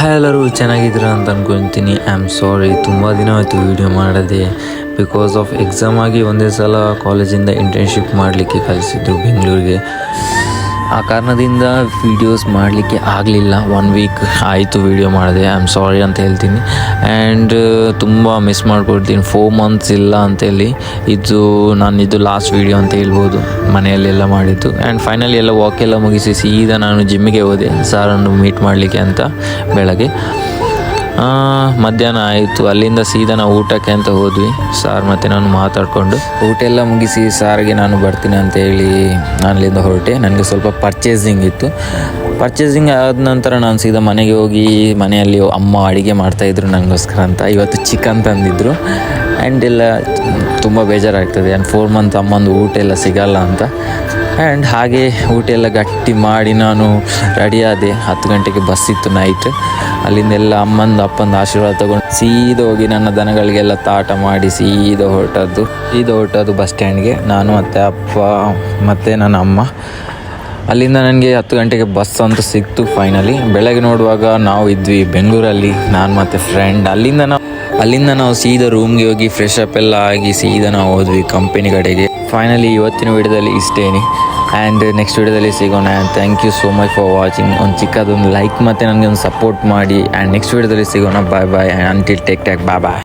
ಎಲ್ಲರೂ ಚೆನ್ನಾಗಿದ್ದೀರಾ ಅಂತ ಅಂದ್ಕೊಳ್ತೀನಿ. ಐ ಆಮ್ ಸಾರಿ, ತುಂಬ ದಿನ ಆಯಿತು ವೀಡಿಯೋ ಮಾಡದೆ. ಬಿಕಾಸ್ ಆಫ್ ಎಕ್ಸಾಮ್ ಆಗಿ ಒಂದೇ ಸಲ ಕಾಲೇಜಿಂದ ಇಂಟರ್ನ್ಶಿಪ್ ಮಾಡಲಿಕ್ಕೆ ಕಳಿಸಿದ್ದು ಬೆಂಗಳೂರಿಗೆ. ಆ ಕಾರಣದಿಂದ ವೀಡಿಯೋಸ್ ಮಾಡಲಿಕ್ಕೆ ಆಗಲಿಲ್ಲ. 1 ವೀಕ್ ಆಯಿತು ವೀಡಿಯೋ ಮಾಡಿದೆ. ಐ ಆಮ್ ಸಾರಿ ಅಂತ ಹೇಳ್ತೀನಿ. ಆ್ಯಂಡ್ ತುಂಬ ಮಿಸ್ ಮಾಡ್ಕೊಳ್ತೀನಿ. 4 ಮಂತ್ಸ್ ಇಲ್ಲ ಅಂತೇಳಿ ಇದು ಲಾಸ್ಟ್ ವೀಡಿಯೋ ಅಂತ ಹೇಳ್ಬೋದು ಮನೆಯಲ್ಲೆಲ್ಲ ಮಾಡಿದ್ದು. ಆ್ಯಂಡ್ ಫೈನಲಿ ಎಲ್ಲ ವಾಕೆಲ್ಲ ಮುಗಿಸಿ ಸೀದಾ ನಾನು ಜಿಮ್ಮಿಗೆ ಹೋದೆ ಸಾರನ್ನು ಮೀಟ್ ಮಾಡಲಿಕ್ಕೆ ಅಂತ ಬೆಳಗ್ಗೆ. ಮಧ್ಯಾಹ್ನ ಆಯಿತು. ಅಲ್ಲಿಂದ ಸೀದಾ ನಾವು ಊಟಕ್ಕೆ ಅಂತ ಹೋದ್ವಿ. ಸಾರ್ ಮತ್ತು ನಾನು ಮಾತಾಡಿಕೊಂಡು ಊಟ ಎಲ್ಲ ಮುಗಿಸಿ ಸಾರಿಗೆ ನಾನು ಬರ್ತೀನಿ ಅಂತ ಹೇಳಿ ನಾನು ಅಲ್ಲಿಂದ ಹೊರಟೆ. ನನಗೆ ಸ್ವಲ್ಪ ಪರ್ಚೇಸಿಂಗ್ ಇತ್ತು. ಪರ್ಚೇಸಿಂಗ್ ಆದ ನಂತರ ನಾನು ಸೀದಾ ಮನೆಗೆ ಹೋಗಿ ಮನೆಯಲ್ಲಿ ಅಮ್ಮ ಅಡುಗೆ ಮಾಡ್ತಾಯಿದ್ರು ನನಗೋಸ್ಕರ ಅಂತ. ಇವತ್ತು ಚಿಕನ್ ತಂದಿದ್ದರು. ಆ್ಯಂಡ್ ಎಲ್ಲ ತುಂಬ ಬೇಜಾರಾಗ್ತದೆ. ಆ್ಯಂಡ್ 4 ಮಂತ್ ಅಮ್ಮಂದು ಊಟ ಎಲ್ಲ ಸಿಗಲ್ಲ ಅಂತ. ಆ್ಯಂಡ್ ಹಾಗೆ ಊಟ ಎಲ್ಲ ಗಟ್ಟಿ ಮಾಡಿ ನಾನು ರೆಡಿಯಾದೆ. 10 ಗಂಟೆಗೆ ಬಸ್ ಇತ್ತು ನೈಟ್. ಅಲ್ಲಿಂದೆಲ್ಲ ಅಪ್ಪಂದು ಆಶೀರ್ವಾದ ತೊಗೊಂಡು ಸೀದಾ ಹೋಗಿ ನನ್ನ ದನಗಳಿಗೆಲ್ಲ ತಾಟ ಮಾಡಿ ಸೀದಾ ಹೊರಟದ್ದು ಬಸ್ ಸ್ಟ್ಯಾಂಡ್ಗೆ. ನಾನು ಮತ್ತು ಅಪ್ಪ ಮತ್ತು ನನ್ನ ಅಮ್ಮ. ಅಲ್ಲಿಂದ ನನಗೆ 10 ಗಂಟೆಗೆ ಬಸ್ ಅಂತೂ ಸಿಕ್ತು ಫೈನಲಿ. ಬೆಳಗ್ಗೆ ನೋಡುವಾಗ ನಾವು ಇದ್ವಿ ಬೆಂಗಳೂರಲ್ಲಿ, ನಾನು ಮತ್ತು ಫ್ರೆಂಡ್. ಅಲ್ಲಿಂದ ನಾವು ಸೀದಾ ರೂಮ್ಗೆ ಹೋಗಿ ಫ್ರೆಶ್ ಅಪ್ ಎಲ್ಲ ಆಗಿ ಸೀದಾ ನಾವು ಹೋದ್ವಿ ಕಂಪನಿ ಕಡೆಗೆ. ಫೈನಲಿ ಇವತ್ತಿನ ವಿಡಿಯೋದಲ್ಲಿ ಇಷ್ಟೇನೆ. ಆ್ಯಂಡ್ ನೆಕ್ಸ್ಟ್ ವಿಡಿಯೋದಲ್ಲಿ ಸಿಗೋಣ. And thank you so much for watching. ಒಂದು ಚಿಕ್ಕದೊಂದು ಲೈಕ್ ಮತ್ತು ನನಗೆ ಒಂದು ಸಪೋರ್ಟ್ ಮಾಡಿ. ಆ್ಯಂಡ್ ನೆಕ್ಸ್ಟ್ ವಿಡಿಯೋದಲ್ಲಿ ಸಿಗೋಣ. Bye bye. And until take bye bye.